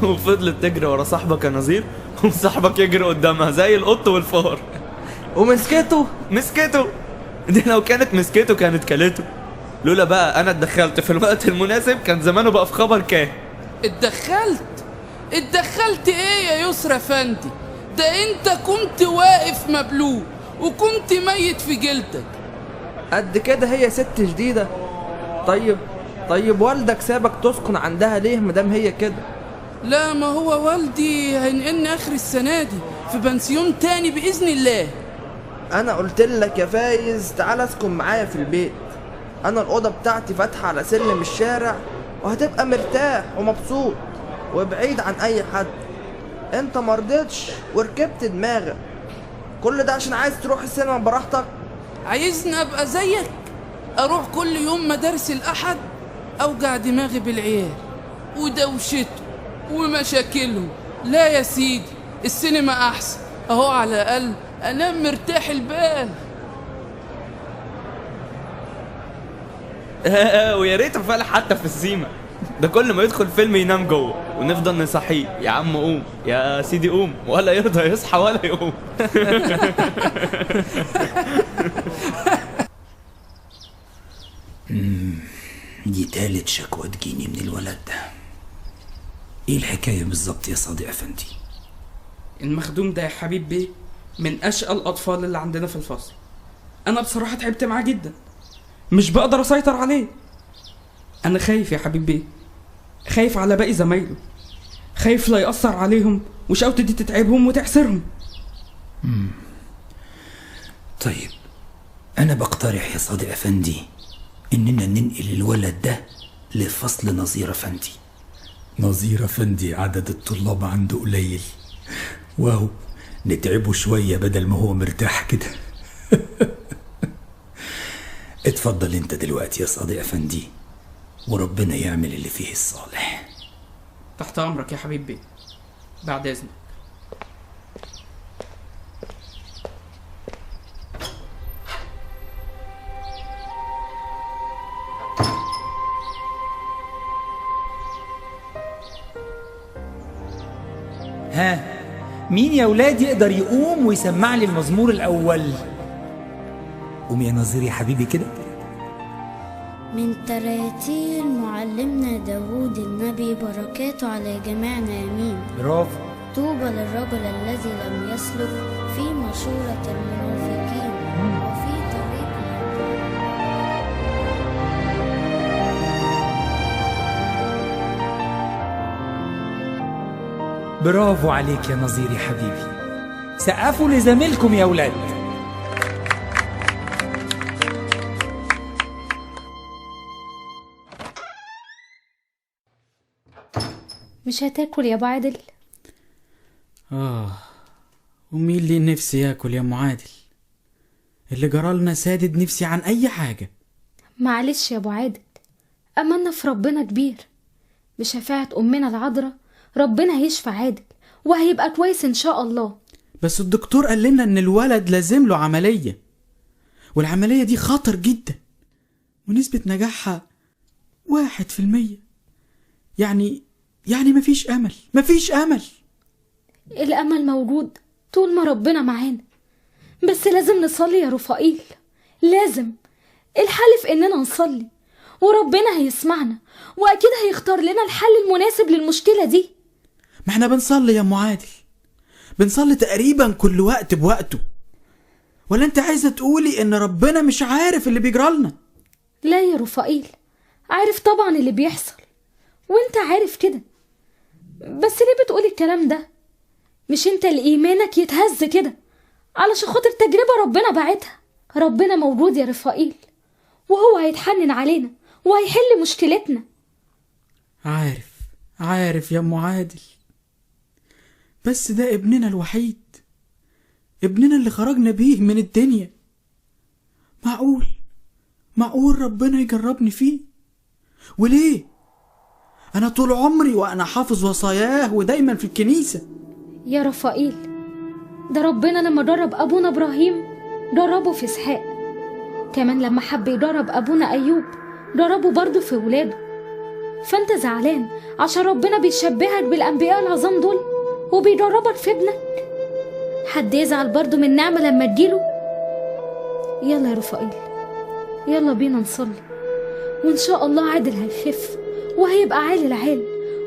وفضلت تجري ورا صاحبك يا نظير، وصاحبك يجري قدامها زي القط والفار. مسكته. دي لو كانت مسكته كانت كلته. لولا بقى انا اتدخلت في الوقت المناسب كان زمانه بقى في خبر كاه. اتدخلت ايه يا يسرى افندي؟ ده انت كنت واقف مبلول وكنت ميت في جلدك. قد كده هي ست جديدة. طيب والدك سابك تسكن عندها ليه مدام هي كده؟ لا، ما هو والدي هينقلني اخر السنة دي في بنسيون تاني بإذن الله. انا قلت لك يا فايز تعال اسكن معايا في البيت. انا الأوضة بتاعتي فاتحة على سلم الشارع، وهتبقى مرتاح ومبسوط وبعيد عن اي حد. انت مرضتش وركبت دماغك. كل ده عشان عايز تروح السينما براحتك؟ عايزني ابقى زيك اروح كل يوم مدارس الاحد اوجع دماغي بالعيال ودوشته ومشاكلهم؟ لا يا سيدي، السينما احسن اهو، على الاقل انام مرتاح البال. ويا ريت فعلا حتى في السيما، ده كل ما يدخل فيلم ينام جوه ونفضل نصحيه، يا عم قوم يا سيدي قوم، ولا يرضى يصحى ولا يقوم. دي تالت شكوى تجيني من الولد ده. ايه الحكاية بالظبط يا صادق افندي؟ المخدوم ده يا حبيب بيه من اشقى الاطفال اللي عندنا في الفصل. انا بصراحة تعبت معاه جدا، مش بقدر اسيطر عليه. انا خايف يا حبيب بيه، خايف على باقي زمايله، خايف لا يأثر عليهم وشقوته دي تتعبهم وتحسرهم. طيب انا بقترح يا صادق افندي اننا ننقل الولد ده لفصل نظير افندي. نظير افندي عدد الطلاب عنده قليل، واهو نتعبه شوية بدل ما هو مرتاح كده. اتفضل انت دلوقتي يا صادق افندي، وربنا يعمل اللي فيه الصالح. تحت امرك يا حبيب بيه، بعد اذنك. ها، مين يا ولاد يقدر يقوم ويسمع لي المزمور الأول؟ قوم يا نظير يا حبيبي كده. من تراتيل معلمنا داود النبي، بركاته على جميعنا يمين. برافو. طوبى للرجل الذي لم يسلك في مشورة المنافقين وفي طريق برافو عليك يا نظير يا حبيبي. سقفوا لزميلكم يا ولاد. مش هتاكل يا ابو عادل؟ ومين اللي نفسي ياكل يا ام عادل؟ اللي جرالنا سادد نفسي عن اي حاجة. معلش يا ابو عادل، املنا في ربنا كبير. بشفاعة امنا العذراء ربنا هيشفى عادل وهيبقى كويس ان شاء الله. بس الدكتور قال لنا ان الولد لازم له عملية، والعملية دي خطر جدا ونسبة نجاحها 1%. يعني مفيش امل. الامل موجود طول ما ربنا معانا، بس لازم نصلي يا رفائيل، لازم. الحل في اننا نصلي وربنا هيسمعنا واكيد هيختار لنا الحل المناسب للمشكلة دي. ما احنا بنصلي يا ام عادل، بنصلي تقريبا كل وقت بوقته. ولا انت عايزة تقولي ان ربنا مش عارف اللي بيجرالنا؟ لا يا رفائيل، عارف طبعا اللي بيحصل وانت عارف كده، بس ليه بتقولي الكلام ده؟ مش انت اللي ايمانك يتهز كده علشان خاطر تجربة ربنا بعتها؟ ربنا موجود يا رفائيل، وهو هيتحنن علينا وهيحل مشكلتنا. عارف يا ام عادل، بس ده ابننا الوحيد، ابننا اللي خرجنا بيه من الدنيا. معقول ربنا يجربني فيه؟ وليه؟ انا طول عمري وانا حافظ وصاياه ودايما في الكنيسة. يا رفائيل، ده ربنا لما درب ابونا ابراهيم دربه في اسحاق، كمان لما حب يدرب ابونا ايوب دربه برضه في ولاده، فانت زعلان عشان ربنا بيشبهك بالانبياء العظام دول وبيدربك في ابنك. حد يزعل برضو من نعمة لما تجيله؟ يلا يا رفائيل، يلا بينا نصلي، وان شاء الله عادل هيخف وهيبقى عالي العال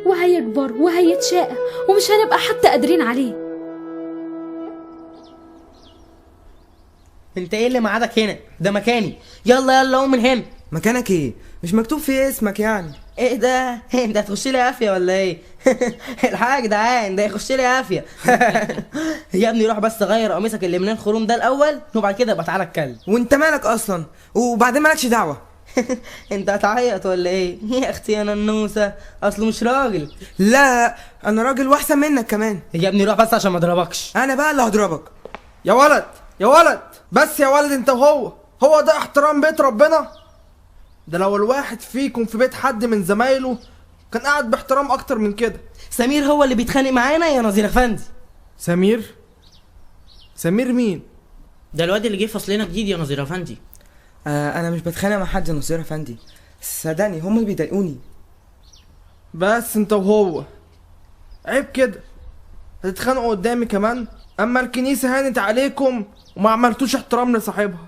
وهيكبر وهيتشاقى ومش هنبقى حتى قادرين عليه. انت ايه اللي معادك هنا؟ ده مكاني. يلا يلا قوم من هنا. مكانك ايه؟ مش مكتوب فيه اسمك يعني؟ ايه ده؟ انت هتخش لي قافيه ولا ايه؟ الحاجه يا جدعان، ده يخش لي قافيه. يا ابني روح بس غير قميصك اللي من الخروم ده الاول وبعد كده ابقى تعالى اتكلم. وانت مالك اصلا؟ وبعدين مالكش دعوه. انت هتعيط ولا ايه؟ يا اختي يا ننوسه، اصله مش راجل. لا انا راجل واحسن منك كمان. يا ابني روح بس عشان ما اضربكش. انا بقى اللي هضربك. يا ولد يا ولد، بس يا ولد انت وهو، هو ده احترام بيت ربنا؟ ده لو الواحد فيكم في بيت حد من زمايله كان قاعد باحترام اكتر من كده. سمير هو اللي بيتخانق معانا يا نظير افندي. سمير؟ سمير مين؟ ده الواد اللي جه فصلنا جديد يا نظير افندي. انا مش بتخانق مع حد يا نصير افندي، صدقني هم اللي بيضايقوني. بس انت وهو عيب كده هتتخانقوا قدامي كمان. اما الكنيسه هانت عليكم وما عملتوش احترام لصاحبها،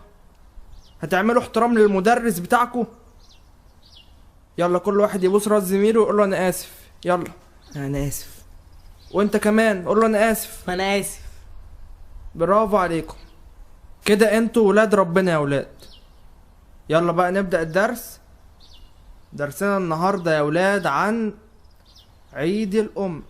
هتعملوا احترام للمدرس بتاعكم؟ يلا كل واحد يبوس راس زميله ويقول له انا اسف. يلا. انا اسف. وانت كمان قول له انا اسف. انا اسف. برافو عليكم كده، انتوا ولاد ربنا يا ولاد. يلا بقى نبدأ الدرس. درسنا النهارده يا ولاد عن عيد الأم.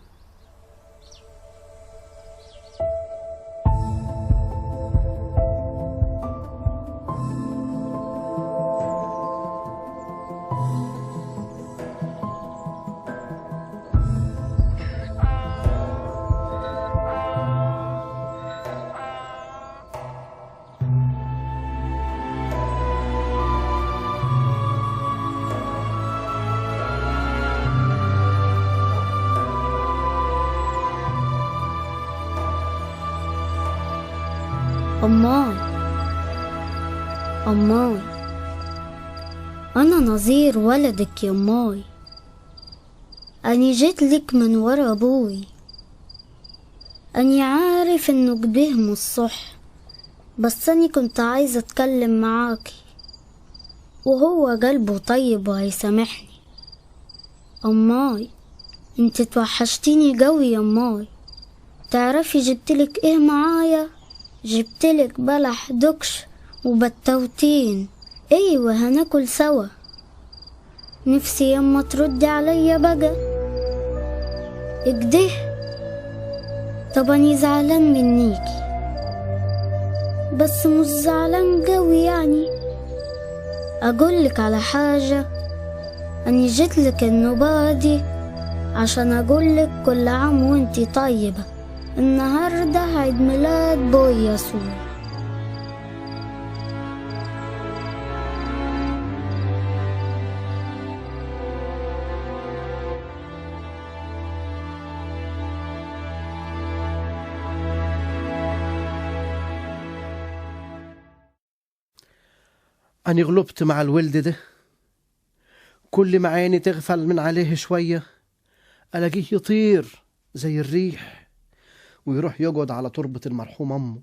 أماي أنا نظير ولدك يا أماي، أني جيت لك من ورا أبوي، أني عارف إنه كده مش صح، بس أني كنت عايزة أتكلم معاكي وهو قلبه طيب وهيسامحني. أماي انت توحشتيني قوي يا أماي. تعرفي جبتلك ايه معايا؟ جبتلك بلح دكش وبتوتين. ايوه هناكل سوا. نفسي يما تردي عليا بقى اكده. طب اني زعلان منيكي بس مش زعلان قوي يعني. اقولك على حاجة، اني جيتلك النوبة دي عشان اقولك كل عام وانتي طيبة. النهاردة عيد ميلاد بوي يسوع. أني غلبت مع الولد ده، كل ما عيني تغفل من عليه شوية ألاقيه يطير زي الريح ويروح يقعد على تربة المرحوم أمه.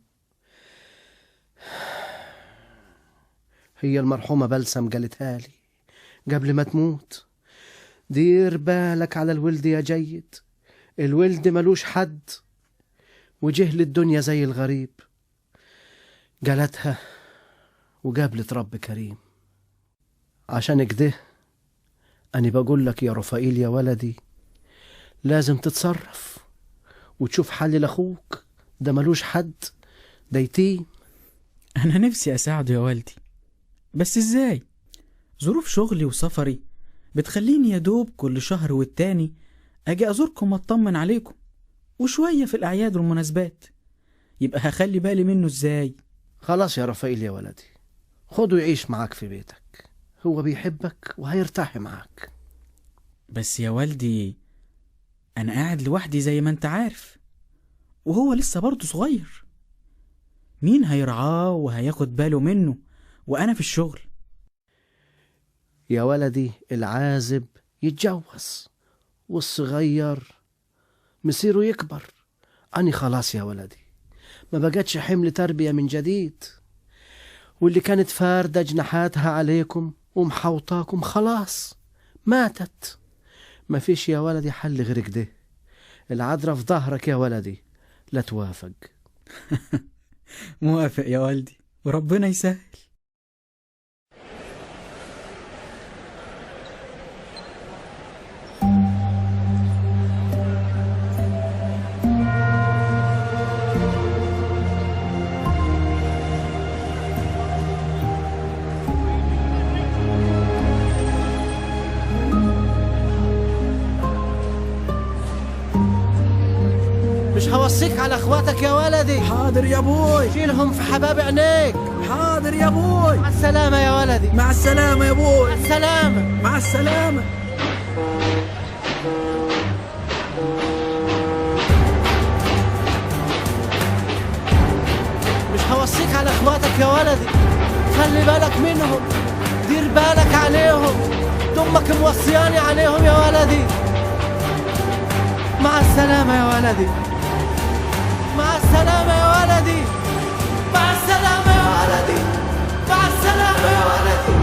هي المرحومة بلسم قالتها لي قبل ما تموت، دير بالك على الولد يا جيد، الولد ملوش حد وجه للدنيا زي الغريب. قالتها وقابلت رب كريم. عشان كده أنا بقول لك يا رفائيل يا ولدي، لازم تتصرف وتشوف حل لأخوك، ده ملوش حد، ده يتيم. أنا نفسي أساعده يا والدي، بس إزاي؟ ظروف شغلي وسفري بتخليني يا دوب كل شهر والتاني أجي أزوركم وأطمن عليكم، وشوية في الأعياد والمناسبات. يبقى هخلي بالي منه إزاي؟ خلاص يا رفائيل يا ولدي، خده يعيش معاك في بيتك، هو بيحبك وهيرتاح معاك. بس يا والدي أنا قاعد لوحدي زي ما أنت عارف، وهو لسه برضه صغير. مين هيرعاه وهياخد باله منه وأنا في الشغل؟ يا ولدي العازب يتجوز، والصغير مصيره يكبر. أني خلاص يا ولدي ما بقتش حمل تربية من جديد، واللي كانت فاردة جناحاتها عليكم ومحوطاكم خلاص ماتت. ما فيش يا ولدي حل غير كده. العذرة في ظهرك يا ولدي، لا توافق. موافق يا والدي، وربنا يسهل. مش هوصيك على اخواتك يا ولدي. حاضر يا ابوي. شيلهم في حباب عينيك. حاضر يا ابوي. مع السلامة يا ولدي. مع السلامة يا ابوي. مع السلامة. مع السلامة. مش هوصيك على اخواتك يا ولدي، خلي بالك منهم، دير بالك عليهم، امك موصياني عليهم يا ولدي. مع السلامة يا ولدي. مع السلامة يا ولدي. مع السلامة يا ولدي. مع السلامة يا ولدي.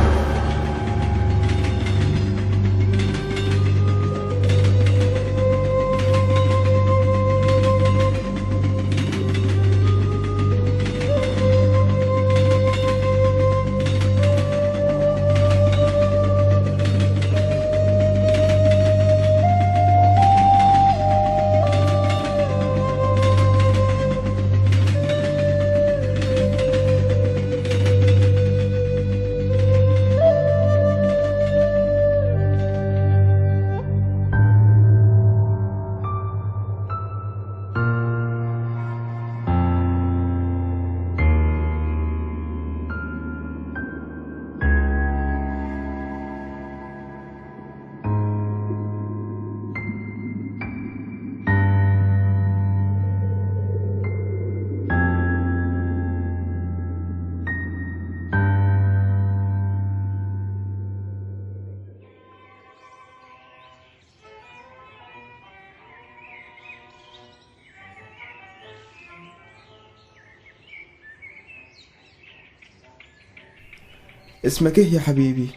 اسمك ايه يا حبيبي؟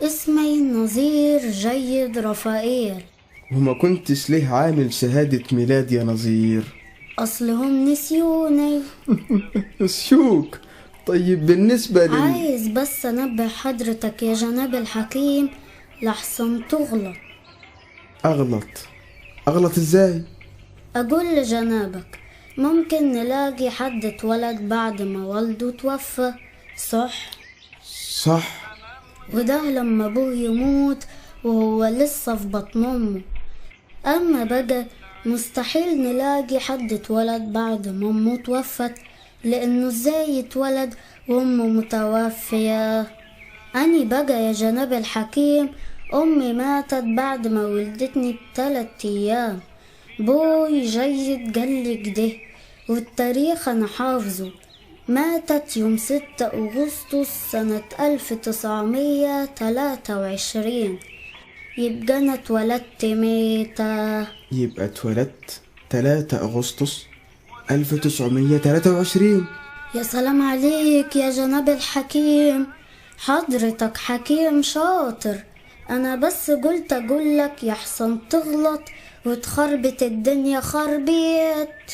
اسمي نظير جيد رفائيل. وما كنتش ليه عامل شهادة ميلاد يا نظير؟ أصلهم نسيوني. نسيوك؟ طيب بالنسبة عايز بس أنبه حضرتك يا جناب الحكيم لحسن تغلط. أغلط ازاي؟ أقول لجنابك ممكن نلاقي حد اتولد بعد ما والده توفى، صح؟ صح. وده لما أبوه يموت وهو لسه في بطن أمه. أما بقى مستحيل نلاقي حد اتولد بعد ما أمه توفت، لأنه ازاي يتولد وأمه متوفية؟ أني بقى يا جناب الحكيم أمي ماتت بعد ما ولدتني ب3 أيام. بوي جيد قالي كده، والتاريخ أنا حافظه. ماتت يوم 6 أغسطس سنة 1923. يبقى أنا اتولدت ميتة. يبقى اتولدت 3 أغسطس 1923. يا سلام عليك يا جناب الحكيم، حضرتك حكيم شاطر. أنا بس قلت أقولك يحسن تغلط وتخربت الدنيا خربيت.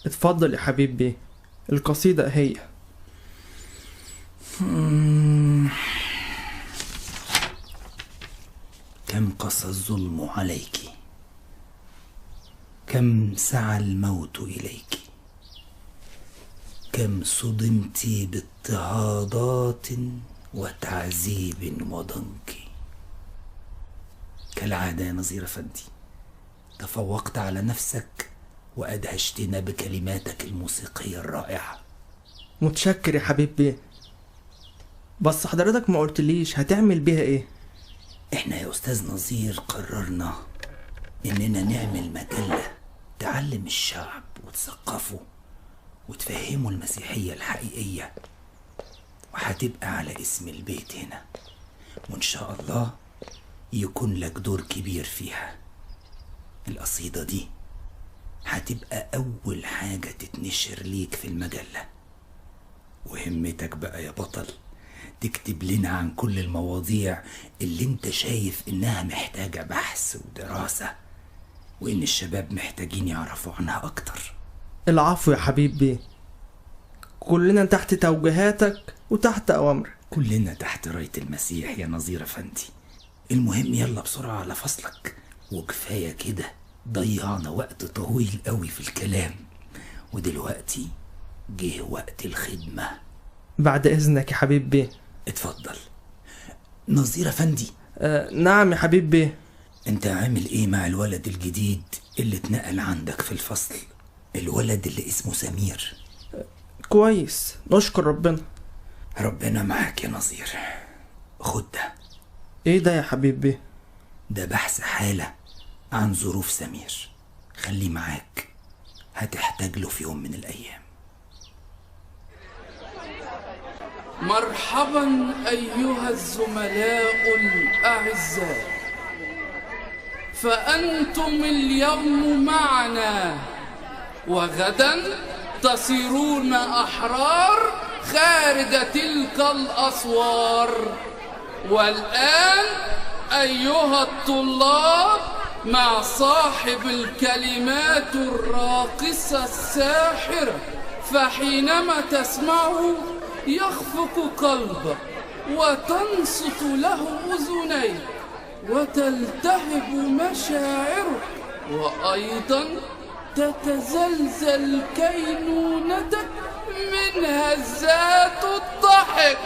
اتفضل يا حبيب بيه، القصيدة هي. كم قسى الظلم عليك، كم سعى الموت إليك، كم صدمت باضطهادات وتعذيب وضنك. كالعادة يا نظير أفندي، تفوقت على نفسك وأدهشتنا بكلماتك الموسيقية الرائعة. متشكر يا حبيب بيه، بس حضرتك ما قلتليش هتعمل بيها ايه؟ احنا يا أستاذ نظير قررنا إننا نعمل مجلة تعلم الشعب وتثقفه وتفهمه المسيحية الحقيقية، وهتبقى على اسم البيت هنا، وإن شاء الله يكون لك دور كبير فيها. القصيدة دي هتبقى أول حاجة تتنشر ليك في المجلة، وهمتك بقى يا بطل تكتب لنا عن كل المواضيع اللي انت شايف انها محتاجة بحث ودراسة، وان الشباب محتاجين يعرفوا عنها اكتر. العفو يا حبيب بيه، كلنا تحت توجيهاتك وتحت اوامرك. كلنا تحت راية المسيح يا نظير افندي. المهم يلا بسرعة على فصلك، وكفاية كده ضيعنا وقت طويل قوي في الكلام، ودلوقتي جه وقت الخدمة. بعد اذنك يا حبيب بيه. اتفضل. نظير افندي. نعم يا حبيب بيه. انت عامل ايه مع الولد الجديد اللي اتنقل عندك في الفصل؟ الولد اللي اسمه سمير. كويس، نشكر ربنا. ربنا معاك يا نظير. خد ده. ايه ده يا حبيب بيه؟ ده بحث حالة عن ظروف سمير، خليه معاك، هتحتاج له في يوم من الأيام. مرحبا أيها الزملاء الأعزاء، فأنتم اليوم معنا، وغدا تصيرون أحرار خارج تلك الأسوار. والآن أيها الطلاب مع صاحب الكلمات الراقصة الساحرة، فحينما تسمعه يخفق قلبك وتنصت له أذنيك وتلتهب مشاعرك، وأيضا تتزلزل كينونتك من هزات الضحك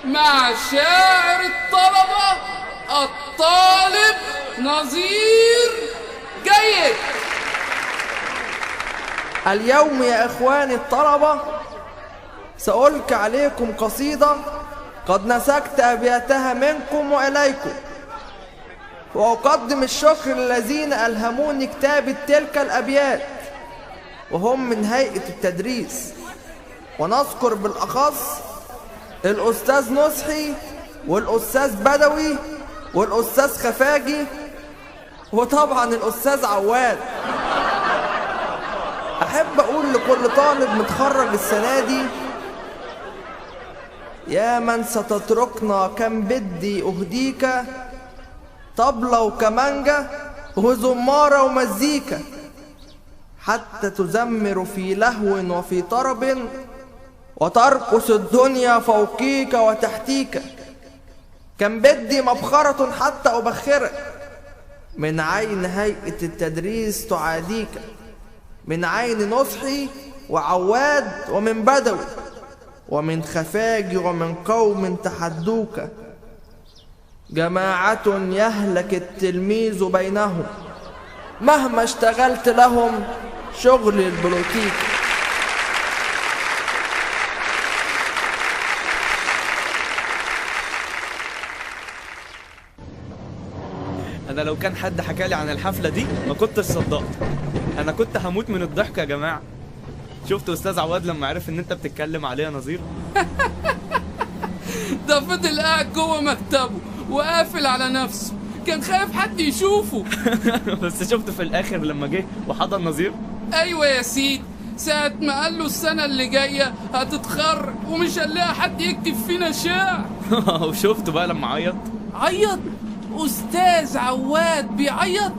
مع شاعر الطلبة الطالب نظير جيد. اليوم يا إخواني الطلبة سألقي عليكم قصيدة قد نسجت أبياتها منكم وإليكم، وأقدم الشكر للذين ألهموني كتابة تلك الأبيات، وهم من هيئة التدريس، ونذكر بالأخص الأستاذ نصحي والأستاذ بدوي والأستاذ خفاجي وطبعا الأستاذ عواد. أحب أقول لكل طالب متخرج السنة دي: يا من ستتركنا كم بدي أهديك، طبلة وكمانجة وزمارة ومزيكا، حتى تزمر في لهو وفي طرب، وترقص الدنيا فوقيك وتحتيك. كم بدي مبخرة حتى أبخرك، من عين هيئة التدريس تعاديك، من عين نصحي وعواد ومن بدوي ومن خفاجي ومن قوم تحدوك، جماعة يهلك التلميذ بينهم مهما اشتغلت لهم شغل البلوتيك. انا لو كان حد حكالي عن الحفلة دي ما كنتش صدقت، انا كنت هموت من الضحك يا جماعة. شفت استاذ عواد لما عرف ان انت بتتكلم عليه يا نظير؟ ده فضل قاعد جوه مكتبه وقافل على نفسه، كان خايف حد يشوفه. بس شفت في الاخر لما جه وحضر نظير؟ ايوه يا سيدي، ساعة ما قال له السنة اللي جاية هتتخرج ومش هنلاقي حد يكتب فينا شعر. وشفته بقى لما عيط؟ عيط؟ استاذ عواد بيعيط؟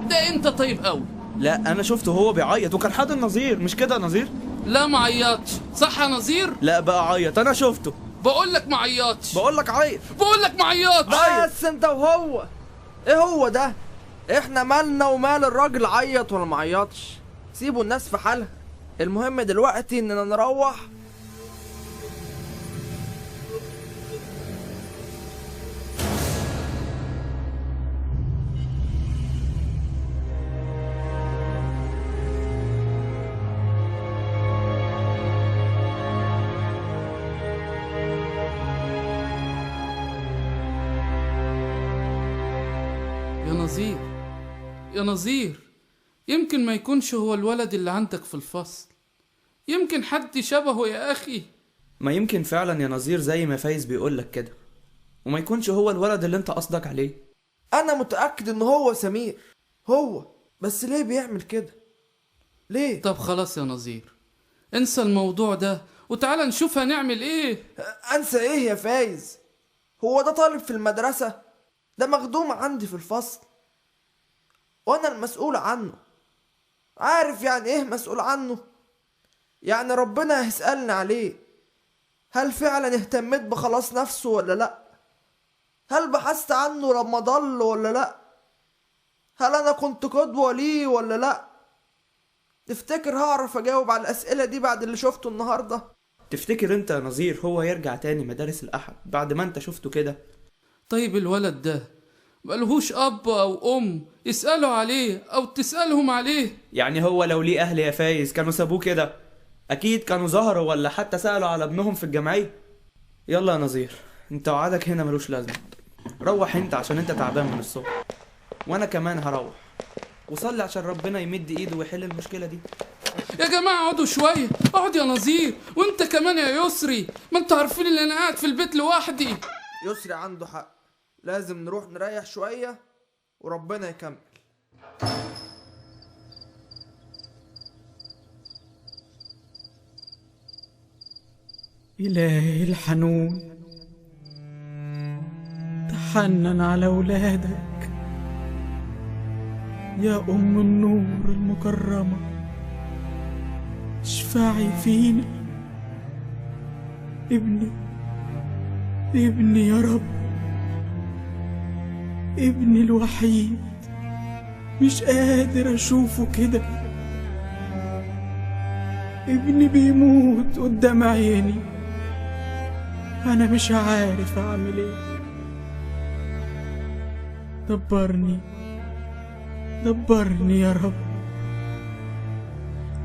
ده انت طيب قوي. لا انا شفته هو بيعيط وكان حاضر نظير، مش كده يا نظير؟ لا ما عيطش، صح يا نظير؟ لا بقى عيط، انا شفته. بقول لك ما عيطش. بقول لك عيط. بقول لك ما عيطش. بس انت وهو ايه هو ده؟ احنا مالنا ومال الراجل عيط ولا ما عيطش؟ سيبوا الناس في حالها، المهم دلوقتي اننا نروح. يا نظير، يمكن ما يكونش هو الولد اللي عندك في الفصل، يمكن حد شبهه يا أخي. ما يمكن فعلا يا نظير زي ما فايز بيقولك كده، وما يكونش هو الولد اللي انت قصدك عليه. انا متأكد ان هو سمير، هو بس ليه بيعمل كده؟ ليه؟ طب خلاص يا نظير، انسى الموضوع ده وتعالى نشوف هنعمل ايه. انسى ايه يا فايز؟ هو ده طالب في المدرسة؟ ده مخدوم عندي في الفصل وانا المسؤول عنه. عارف يعني ايه مسؤول عنه؟ يعني ربنا هيسألني عليه. هل فعلا اهتميت بخلاص نفسه ولا لا؟ هل بحثت عنه لما ضل ولا لا؟ هل انا كنت قدوة ليه ولا لا؟ تفتكر هعرف اجاوب على الاسئلة دي بعد اللي شفته النهاردة؟ تفتكر انت يا نظير هو يرجع تاني مدارس الأحد بعد ما انت شفته كده؟ طيب الولد ده ملهوش اب او ام يسألوا عليه او تسألهم عليه؟ يعني هو لو ليه اهل يا فايز كانوا سابوه كده؟ اكيد كانوا ظهروا ولا حتى سألوا على ابنهم في الجمعية. يلا يا نظير، انت وعدك هنا ملوش لازمة. روح انت عشان انت تعبان من الصبح، وانا كمان هروح. وصلي عشان ربنا يمد ايده ويحل المشكلة دي. يا جماعة اقعدوا شوية، اقعد يا نظير، وانت كمان يا يسري، ما انتوا عارفين ان انا قاعد في البيت لوحدي. يسري عنده حق، لازم نروح نريح شوية وربنا يكمل. إلهي الحنون، تحنن على ولادك يا أم النور المكرمة، اشفعي فينا. ابني يا رب، ابني الوحيد، مش قادر أشوفه كده. ابني بيموت قدام عيني، أنا مش عارف أعمل إيه. دبرني يا رب.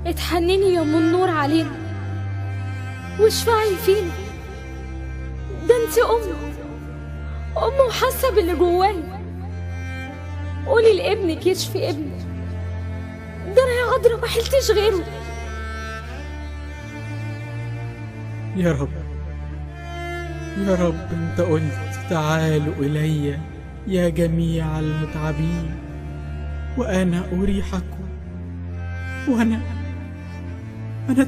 اتحنني يا ام النور علينا واشفعي فينا. ده انت ام وحاسه باللي جوايا. قولي لابنك يشفي ابني، ده انا يا عذرا ما حلتش غيره. يا رب انت قلت تعالوا إلي يا جميع المتعبين وأنا أريحكم. وأنا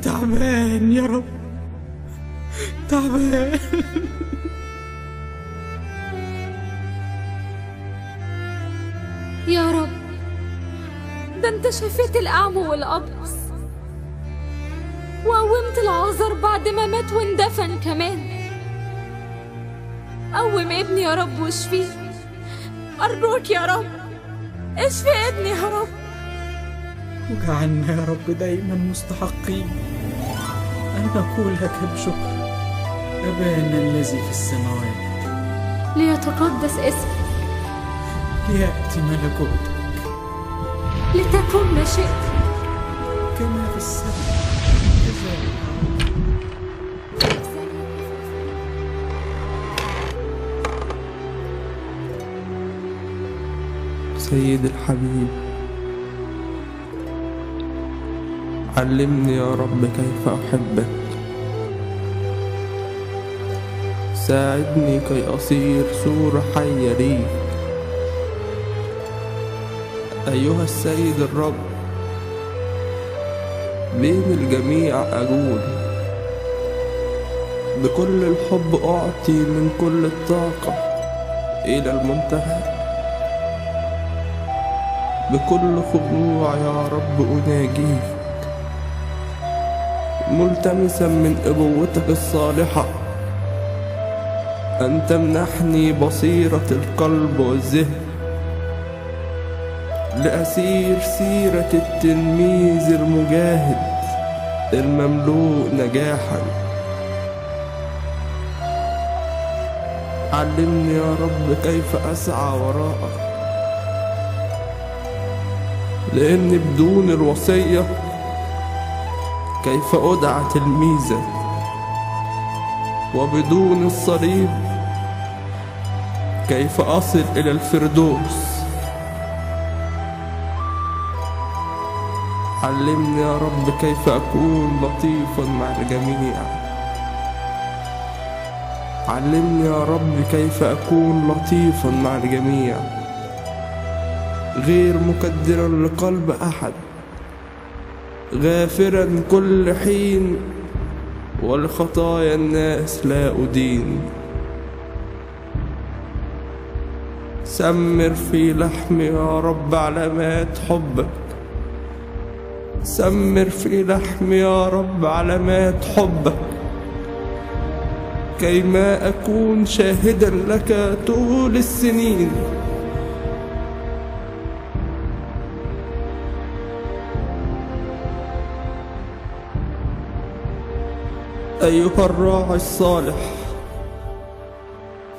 تعبان يا رب، تعبان. يا رب، ده انت شفيت الأعمى والأبرص وقومت العذر بعد ما مات واندفن كمان. قوم ابني يا رب واشفيه، أرجوك يا رب اشفي ابني يا رب. وجعلنا يا رب دايما مستحقين أن نقول لك بشكر. أبانا الذي في السماوات، ليتقدس اسمك، ليأتي ملكوتك، لتكن مشيئتك كما في السماء كذلك. سيد الحبيب، علمني يا رب كيف أحبك، ساعدني كي أصير صورة حية ليك. أيها السيد الرب، بين الجميع أجول، بكل الحب أعطي من كل الطاقة إلى المنتهى. بكل خضوع يا رب أناجيك، ملتمسا من أبوتك الصالحة أن تمنحني بصيرة القلب والذهن لأسير سيرة التلميذ المجاهد المملوء نجاحا. علمني يا رب كيف أسعى وراءك، لأن بدون الوصية كيف أدعى تلميذا، وبدون الصليب كيف أصل إلى الفردوس. علمني يا رب كيف أكون لطيفا مع الجميع. علمني يا رب كيف أكون لطيفا مع الجميع، غير مكدرا لقلب أحد، غافرا كل حين، ولخطايا الناس لا أدين. سمر في لحمي يا رب علامات حبك، سمر في لحمي يا رب علامات حبك، كيما أكون شاهدا لك طول السنين. أيها الراعي الصالح،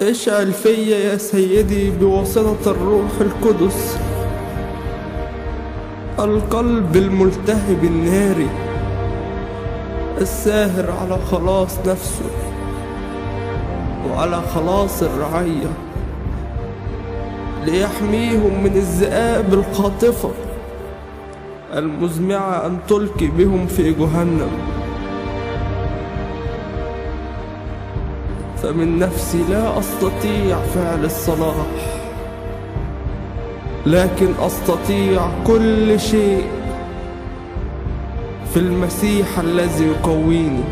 اشعل فيا يا سيدي بواسطة الروح القدس القلب الملتهب الناري الساهر على خلاص نفسه وعلى خلاص الرعية، ليحميهم من الذئاب الخاطفة المزمعة أن تلقي بهم في جهنم. فمن نفسي لا أستطيع فعل الصلاح، لكن أستطيع كل شيء في المسيح الذي يقويني.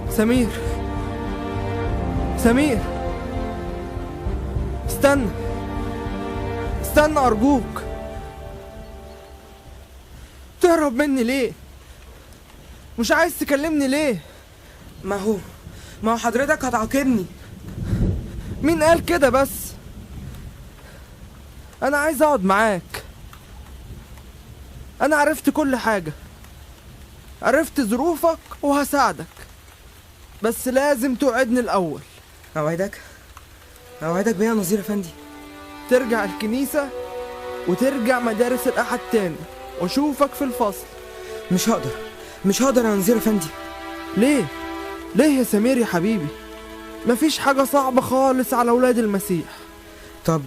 سمير، سمير، استنى، استنى أرجوك. تهرب مني ليه؟ مش عايز تكلمني ليه؟ ما هو حضرتك هتعاقبني. مين قال كده بس؟ أنا عايز أقعد معاك. أنا عرفت كل حاجة، عرفت ظروفك وهساعدك، بس لازم توعدني الأول. أوعدك بيه يا نظير أفندي؟ ترجع الكنيسة وترجع مدارس الأحد تاني وأشوفك في الفصل. مش هقدر يا نظير أفندي. ليه يا سمير يا حبيبي؟ مفيش حاجة صعبة خالص على ولاد المسيح. طب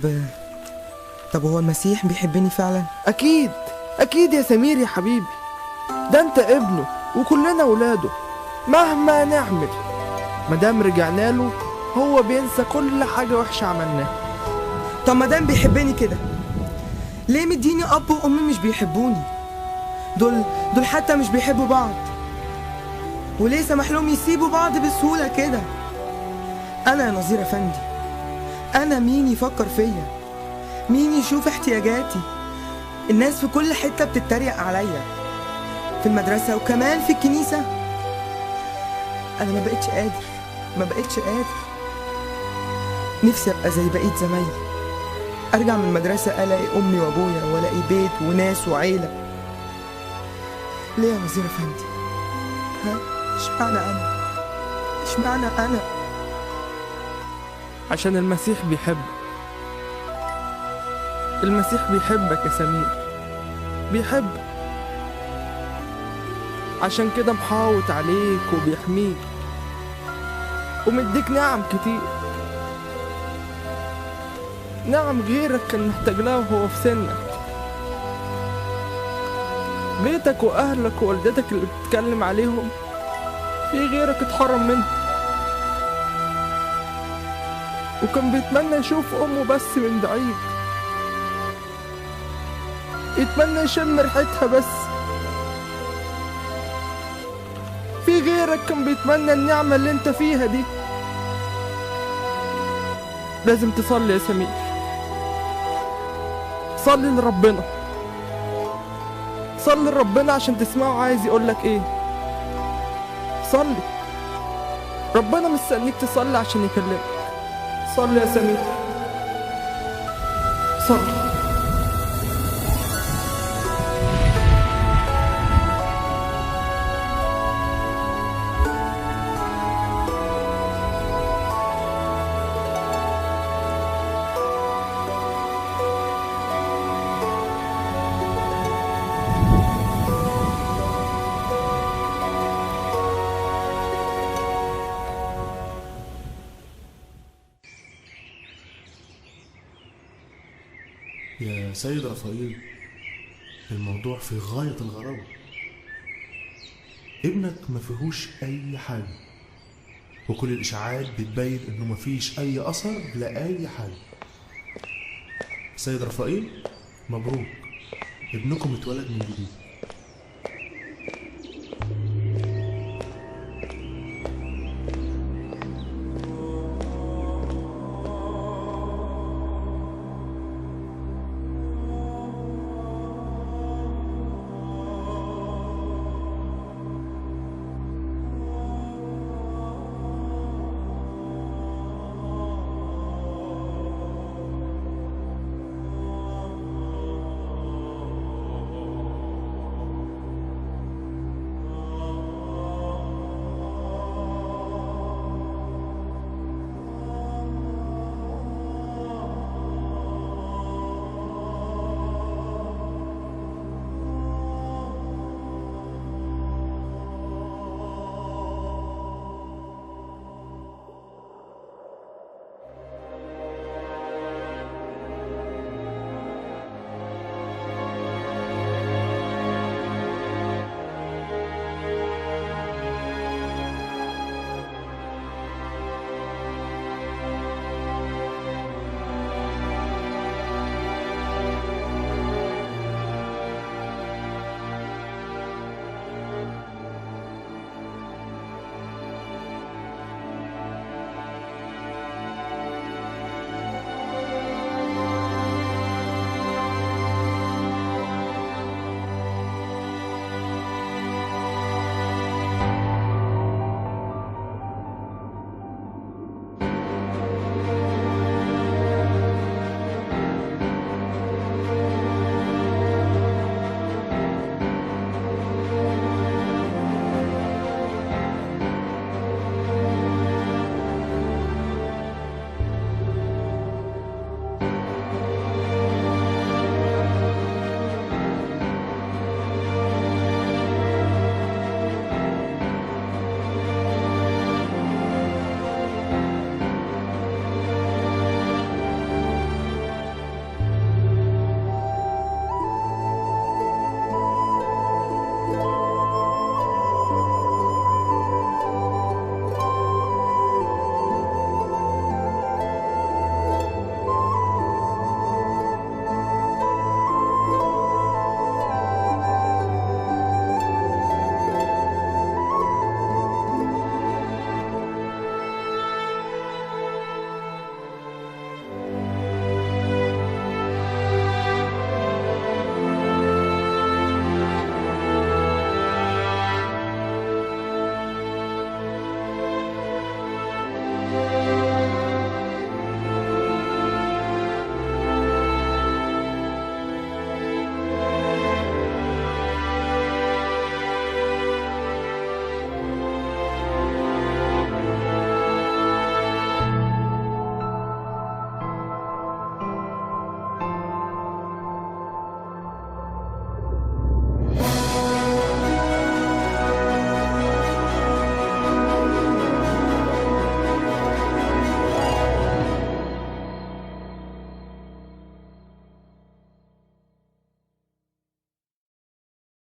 هو المسيح بيحبني فعلا؟ أكيد يا سمير يا حبيبي، ده أنت ابنه وكلنا ولاده. مهما نعمل مادام رجعنا له هو بينسى كل حاجة وحشة عملناها. طب مادام بيحبني كده ليه مديني أب وأم مش بيحبوني؟ دول حتى مش بيحبوا بعض، وليه سمح لهم يسيبوا بعض بسهولة كده؟ أنا يا نظير أفندي، أنا مين يفكر فيا؟ مين يشوف احتياجاتي؟ الناس في كل حتة بتتريق عليا، في المدرسة وكمان في الكنيسة. أنا ما بقتش قادر. نفسي أبقى زي بقية زمايلي، أرجع من المدرسة ألاقي أمي وأبويا وألاقي بيت وناس وعيلة. ليه يا نظير أفندي؟ اشمعنى أنا؟ عشان المسيح بيحبك يا سمير، بيحبك، عشان كده محاوط عليك وبيحميك ومديك نعم كتير، نعم غيرك كان محتاج لها وهو في سنك. بيتك وأهلك ووالدتك اللي بتتكلم عليهم في غيرك اتحرم منه، وكان بيتمنى يشوف أمه بس من بعيد، يتمنى يشم ريحتها بس. في غيرك كان بيتمنى النعمة اللي انت فيها دي. لازم تصلي يا سمير، صلي لربنا عشان تسمعه عايز يقولك ايه. صلي، ربنا مستنيك تصلي عشان يكلمك. صلي يا سمير، صلي. يا سيد رفائيل، الموضوع في غاية الغرابة. ابنك ما فيهوش أي حاجة، وكل الإشاعات بتبين إنه ما فيش أي أثر لأي حاجة. سيد رفائيل، مبروك، ابنكم اتولد من جديد.